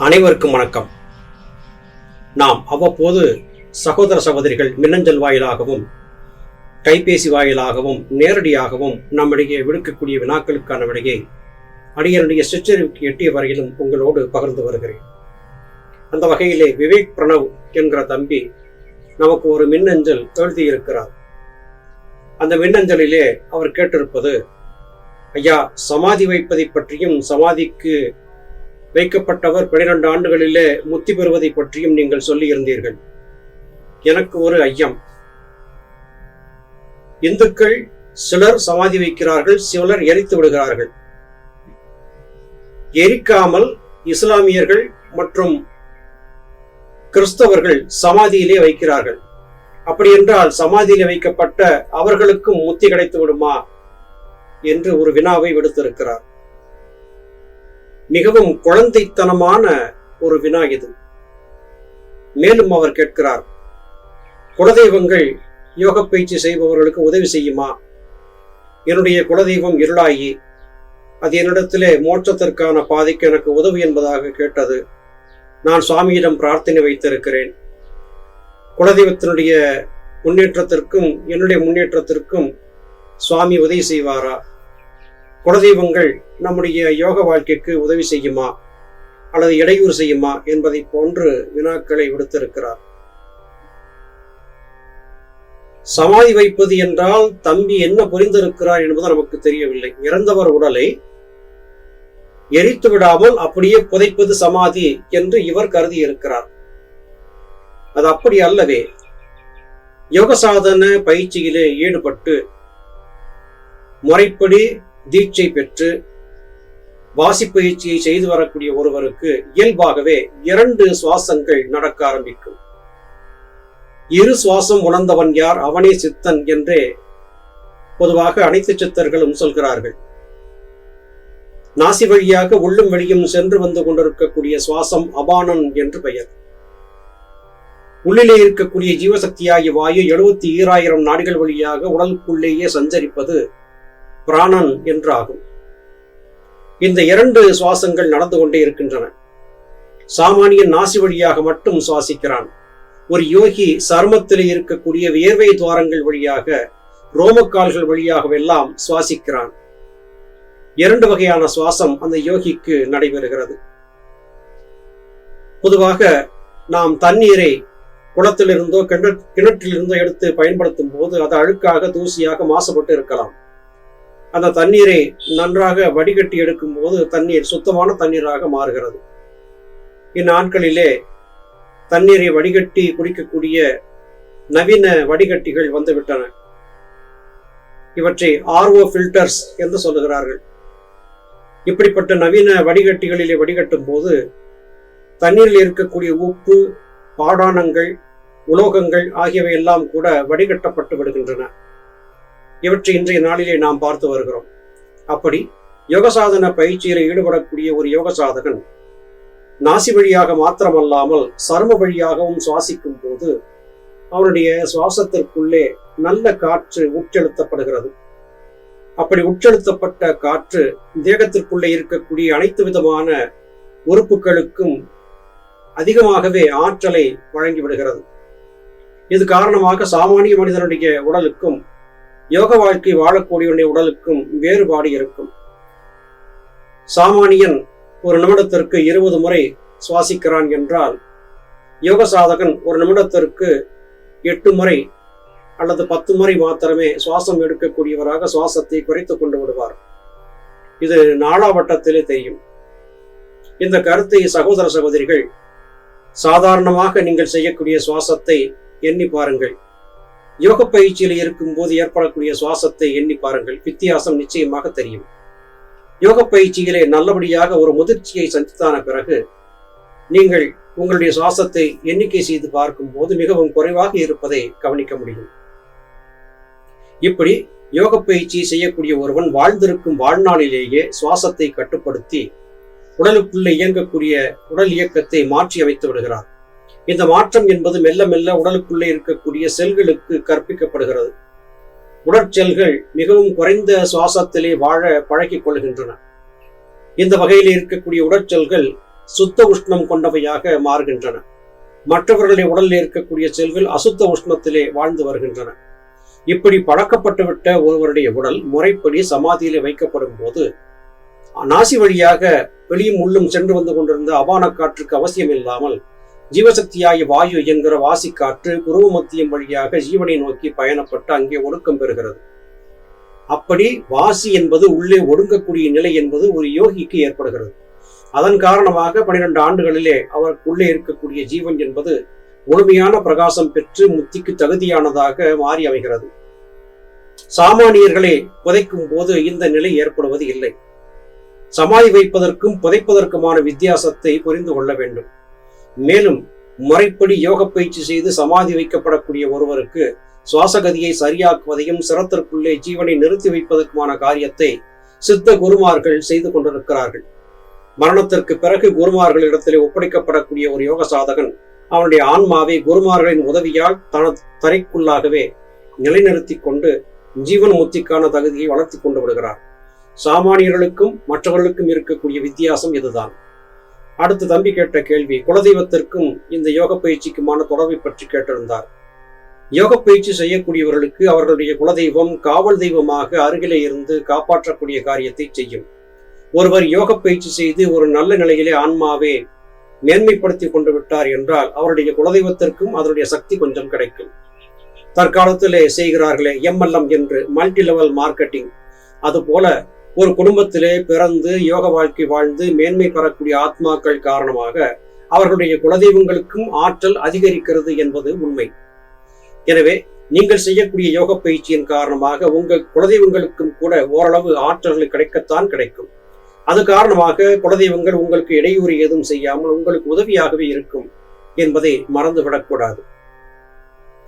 அனைவருக்கும் வணக்கம். நாம் அவ்வப்போது சகோதர சகோதரிகள் மின்னஞ்சல் வாயிலாகவும் கைபேசி வாயிலாகவும் நேரடியாகவும் நம்மிடையே விடுக்கக்கூடிய வினாக்களுக்கான விடையை அடியனுடைய சிற்றறிவுக்கு எட்டிய வரையிலும் உங்களோடு பகிர்ந்து வருகிறேன். அந்த வகையிலே விவேக் பிரணவ் என்கிற தம்பி நமக்கு ஒரு மின்னஞ்சல் எழுதியிருக்கிறார். அந்த மின்னஞ்சலிலே அவர் கேட்டிருப்பது, ஐயா, சமாதி வைப்பதை பற்றியும் சமாதிக்கு வைக்கப்பட்டவர் 12 ஆண்டுகளிலே முத்தி பெறுவதை பற்றியும் நீங்கள் சொல்லியிருந்தீர்கள். எனக்கு ஒரு ஐயம். இந்துக்கள் சிலர் சமாதி வைக்கிறார்கள், சிலர் எரித்து விடுகிறார்கள். எரிக்காமல் இஸ்லாமியர்கள் மற்றும் கிறிஸ்தவர்கள் சமாதியிலே வைக்கிறார்கள். அப்படி என்றால் சமாதியிலே வைக்கப்பட்ட அவர்களுக்கும் முத்தி கிடைத்து விடுமா என்று ஒரு வினாவை விடுத்திருக்கிறார். மிகவும் குழந்தைத்தனமான ஒரு வினா இது. மேலும் அவர் கேட்கிறார், குலதெய்வங்கள் யோக பயிற்சி செய்பவர்களுக்கு உதவி செய்யுமா? என்னுடைய குலதெய்வம் இருளாயி, அது என்னிடத்திலே மோட்சத்திற்கான பாதைக்கு எனக்கு உதவி என்பதாக கேட்டது. நான் சுவாமியிடம் பிரார்த்தனை வைத்திருக்கிறேன். குலதெய்வத்தினுடைய முன்னேற்றத்திற்கும் என்னுடைய முன்னேற்றத்திற்கும் சுவாமி உதவி செய்வாரா? குலதெய்வங்கள் நம்முடைய யோக வாழ்க்கைக்கு உதவி செய்யுமா அல்லது இடையூறு செய்யுமா என்பதை போன்று வினாக்களை விடுத்திருக்கிறார். சமாதி வைப்பது என்றால் தம்பி என்ன புரிந்திருக்கிறார் என்பது நமக்கு தெரியவில்லை. இறந்தவர் உடலை எரித்து விடாமல் அப்படியே புதைப்பது சமாதி என்று இவர் கருதி இருக்கிறார். அது அப்படி அல்லவே. யோக சாதன பயிற்சியிலே ஈடுபட்டு முறைப்படி தீட்சை பெற்று வாசிப்பயிற்சியை செய்து வரக்கூடிய ஒருவருக்கு இயல்பாகவே 2 சுவாசங்கள் நடக்க ஆரம்பிக்கும். 2 சுவாசம் உணர்ந்தவன் யார், அவனே சித்தன் என்றே பொதுவாக அனைத்து சித்தர்களும் சொல்கிறார்கள். நாசி வழியாக உள்ளும் வெளியும் சென்று வந்து கொண்டிருக்கக்கூடிய சுவாசம் அபானன் என்று பெயர். உள்ளிலே இருக்கக்கூடிய ஜீவசக்தியாகிய வாயு 72,000 நாடிகள் வழியாக உடலுக்குள்ளேயே சஞ்சரிப்பது பிராணன் என்றாகும். இந்த 2 சுவாசங்கள் நடந்து கொண்டே இருக்கின்றன. சாமானியன் நாசி வழியாக மட்டும் சுவாசிக்கிறான். ஒரு யோகி சர்மத்திலே இருக்கக்கூடிய வியர்வை துவாரங்கள் வழியாக, ரோமக்கால்கள் வழியாகவெல்லாம் சுவாசிக்கிறான். 2 வகையான சுவாசம் அந்த யோகிக்கு நடைபெறுகிறது. பொதுவாக நாம் தண்ணீரை குளத்திலிருந்தோ கிணற்றிலிருந்தோ எடுத்து பயன்படுத்தும் போது அது அழுக்காக, தூசியாக, மாசுபட்டு இருக்கலாம். அந்த தண்ணீரை நன்றாக வடிகட்டி எடுக்கும் போது தண்ணீர் சுத்தமான தண்ணீராக மாறுகிறது. இந்நாட்களிலே தண்ணீரை வடிகட்டி குடிக்கக்கூடிய நவீன வடிகட்டிகள் வந்துவிட்டன. இவற்றை RO ஃபில்டர்ஸ் என்று சொல்லுகிறார்கள். இப்படிப்பட்ட நவீன வடிகட்டிகளிலே வடிகட்டும் போது தண்ணீரில் இருக்கக்கூடிய உப்பு, பாடானங்கள், உலோகங்கள் ஆகியவை எல்லாம் கூட வடிகட்டப்பட்டு விடுகின்றன. இவற்றை இன்றைய நாளிலே நாம் பார்த்து வருகிறோம். அப்படி யோக சாதன பயிற்சியில் ஈடுபடக்கூடிய ஒரு யோக சாதகன் நாசி வழியாக மாத்திரமல்லாமல் சர்ம வழியாகவும் சுவாசிக்கும் போது அவனுடைய சுவாசத்திற்குள்ளே நல்ல காற்று உட்செலுத்தப்படுகிறது. அப்படி உட்செலுத்தப்பட்ட காற்று தேகத்திற்குள்ளே இருக்கக்கூடிய அனைத்து விதமான உறுப்புகளுக்கும் அதிகமாகவே ஆற்றலை வழங்கிவிடுகிறது. இது காரணமாக சாமானிய மனிதனுடைய உடலுக்கும் யோக வாழ்க்கை வாழக்கூடியவனுடைய உடலுக்கும் வேறுபாடு இருக்கும். சாமானியன் ஒரு நிமிடத்திற்கு 20 முறை சுவாசிக்கிறான் என்றால் யோக சாதகன் ஒரு நிமிடத்திற்கு 8 முறை அல்லது 10 முறை மாத்திரமே சுவாசம் எடுக்கக்கூடியவராக சுவாசத்தை குறைத்து கொண்டு விடுவார். இது நாளாவட்டத்திலே தெரியும். இந்த கருத்தை சகோதர சகோதரிகள் சாதாரணமாக நீங்கள் செய்யக்கூடிய சுவாசத்தை எண்ணி பாருங்கள். யோக பயிற்சியில் இருக்கும் போது ஏற்படக்கூடிய சுவாசத்தை எண்ணி பாருங்கள். வித்தியாசம் நிச்சயமாக தெரியும். யோக பயிற்சியிலே நல்லபடியாக ஒரு முதிர்ச்சியை சந்தித்தான பிறகு நீங்கள் உங்களுடைய சுவாசத்தை எண்ணிக்கை செய்து பார்க்கும் போது மிகவும் குறைவாக இருப்பதை கவனிக்க முடியும். இப்படி யோக பயிற்சி செய்யக்கூடிய ஒருவன் வாழ்ந்திருக்கும் வாழ்நாளிலேயே சுவாசத்தை கட்டுப்படுத்தி உடலுக்குள்ளே இயங்கக்கூடிய உடல் இயக்கத்தை மாற்றி அமைத்து விடுகிறார். இந்த மாற்றம் என்பது மெல்ல மெல்ல உடலுக்குள்ளே இருக்கக்கூடிய செல்களுக்கு கற்பிக்கப்படுகிறது. உடற்செல்கள் மிகவும் குறைந்த சுவாசத்திலே வாழ பழகிக் கொள்கின்றன. இந்த வகையில் இருக்கக்கூடிய உடற்செல்கள் சுத்த உஷ்ணம் கொண்டவையாக மாறுகின்றன. மற்றவர்களுடைய உடலில் இருக்கக்கூடிய செல்கள் அசுத்த உஷ்ணத்திலே வாழ்ந்து வருகின்றன. இப்படி பழக்கப்பட்டுவிட்ட ஒருவருடைய உடல் முறைப்படி சமாதியிலே வைக்கப்படும் போது நாசி வழியாக வெளியும் உள்ளும் சென்று வந்து கொண்டிருந்த அபான காற்றுக்கு அவசியம் இல்லாமல் ஜீவசக்தியாகிய வாயு என்கிற வாசி காற்று புருவ மத்தியம் வழியாக ஜீவனை நோக்கி பயணப்பட்டு அங்கே ஒடுக்கம் பெறுகிறது. அப்படி வாசி என்பது உள்ளே ஒடுங்கக்கூடிய நிலை என்பது ஒரு யோகிக்கு ஏற்படுகிறது. அதன் காரணமாக 12 ஆண்டுகளிலே அவருக்கு உள்ளே இருக்கக்கூடிய ஜீவன் என்பது முழுமையான பிரகாசம் பெற்று முத்திக்கு தகுதியானதாக மாறி அமைகிறது. சாமானியர்களை புதைக்கும் போது இந்த நிலை ஏற்படுவது இல்லை. சமாதி வைப்பதற்கும் புதைப்பதற்குமான வித்தியாசத்தை புரிந்து கொள்ள வேண்டும். மேலும் முறைப்படி யோக பயிற்சி செய்து சமாதி வைக்கப்படக்கூடிய ஒருவருக்கு சுவாசகதியை சரியாக்குவதையும் சிரத்திற்குள்ளே ஜீவனை நிறுத்தி வைப்பதற்குமான காரியத்தை சித்த குருமார்கள் செய்து கொண்டிருக்கிறார்கள். மரணத்திற்கு பிறகு குருமார்களிடத்திலே ஒப்படைக்கப்படக்கூடிய ஒரு யோக சாதகன் அவனுடைய ஆன்மாவை குருமார்களின் உதவியால் தனது தரைக்குள்ளாகவே நிலைநிறுத்தி கொண்டு ஜீவன் முத்திக்கான தகுதியை வளர்த்தி கொண்டு விடுகிறார். சாமானியர்களுக்கும் மற்றவர்களுக்கும் இருக்கக்கூடிய வித்தியாசம் இதுதான். அடுத்து தம்பி கேட்ட கேள்வி, குலதெய்வத்திற்கும் இந்த யோக பயிற்சிக்குமான தொடர்பை பற்றி கேட்டிருந்தார். யோக பயிற்சி செய்யக்கூடியவர்களுக்கு அவர்களுடைய குலதெய்வம் காவல் தெய்வமாக அருகிலே இருந்து காப்பாற்றக்கூடிய காரியத்தை செய்யும். ஒருவர் யோக பயிற்சி செய்து ஒரு நல்ல நிலையிலே ஆன்மாவே மேன்மைப்படுத்தி கொண்டு விட்டார் என்றால் அவருடைய குலதெய்வத்திற்கும் அதனுடைய சக்தி கொஞ்சம் கிடைக்கும். தற்காலத்திலே செய்கிறார்களே MLM என்று மல்டி லெவல் மார்க்கெட்டிங், அதுபோல ஒரு குடும்பத்திலே பிறந்து யோக வாழ்க்கை வாழ்ந்து மேன்மை பெறக்கூடிய ஆத்மாக்கள் காரணமாக அவர்களுடைய குலதெய்வங்களுக்கும் ஆற்றல் அதிகரிக்கிறது என்பது உண்மை. எனவே நீங்கள் செய்யக்கூடிய யோக பயிற்சியின் காரணமாக உங்கள் குலதெய்வங்களுக்கும் கூட ஓரளவு ஆற்றல்கள் கிடைக்கத்தான் கிடைக்கும். அது காரணமாக குலதெய்வங்கள் உங்களுக்கு இடையூறு ஏதும் செய்யாமல் உங்களுக்கு உதவியாகவே இருக்கும் என்பதை மறந்துவிடக்கூடாது.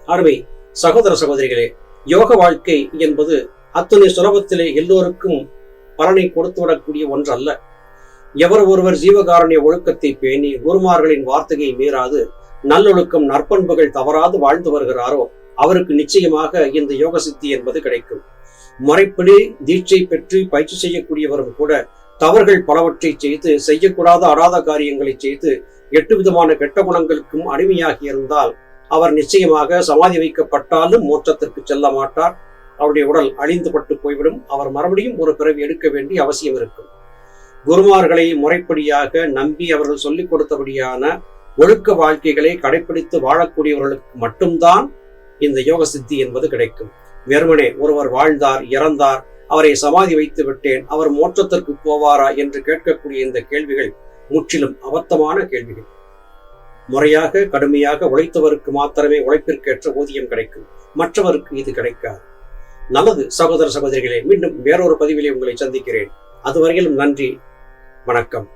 அருமை சகோதர சகோதரிகளே, யோக வாழ்க்கை என்பது அத்தனை சுலபத்திலே எல்லோருக்கும் பலனை கொடுத்துவிடக்கூடிய ஒன்றல்ல. எவர் ஒருவர் ஜீவகாரண்ய ஒழுக்கத்தை பேணி குருமார்களின் வார்த்தையை மீறாது நல்லொழுக்கம் நற்பண்புகள் தவறாது வாழ்ந்து வருகிறாரோ அவருக்கு நிச்சயமாக இந்த யோக சித்தி என்பது கிடைக்கும். முறைப்படி தீட்சை பெற்று பயிற்சி செய்யக்கூடியவரும் கூட தவறுகள் பலவற்றை செய்து செய்யக்கூடாத அடாத காரியங்களை செய்து 8 விதமான கெட்ட குணங்களுக்கும் அடிமையாகி இருந்தால் அவர் நிச்சயமாக சமாதி வைக்கப்பட்டாலும் மோட்சத்திற்கு செல்ல மாட்டார். அவருடைய உடல் அழிந்து பட்டு போய்விடும். அவர் மறுபடியும் ஒரு பிறவி எடுக்க வேண்டிய அவசியம் இருக்கும். குருமார்களை முறைப்படியாக நம்பி அவர்கள் சொல்லிக் கொடுத்தபடியான ஒழுக்க வாழ்க்கைகளை கடைபிடித்து வாழக்கூடியவர்களுக்கு மட்டும்தான் இந்த யோக சித்தி என்பது கிடைக்கும். வெறுமனே ஒருவர் வாழ்ந்தார், இறந்தார், அவரை சமாதி வைத்து விட்டேன், அவர் மோட்சத்திற்கு போவாரா என்று கேட்கக்கூடிய இந்த கேள்விகள் முற்றிலும் அபத்தமான கேள்விகள். முறையாக கடுமையாக உழைத்தவருக்கு மாத்திரமே உழைப்பிற்கேற்ற ஊதியம் கிடைக்கும், மற்றவருக்கு இது கிடைக்காது. நல்லது சகோதர சகோதரிகளே, மீண்டும் வேறொரு பதிவிலே உங்களை சந்திக்கிறேன். அதுவரையிலும் நன்றி, வணக்கம்.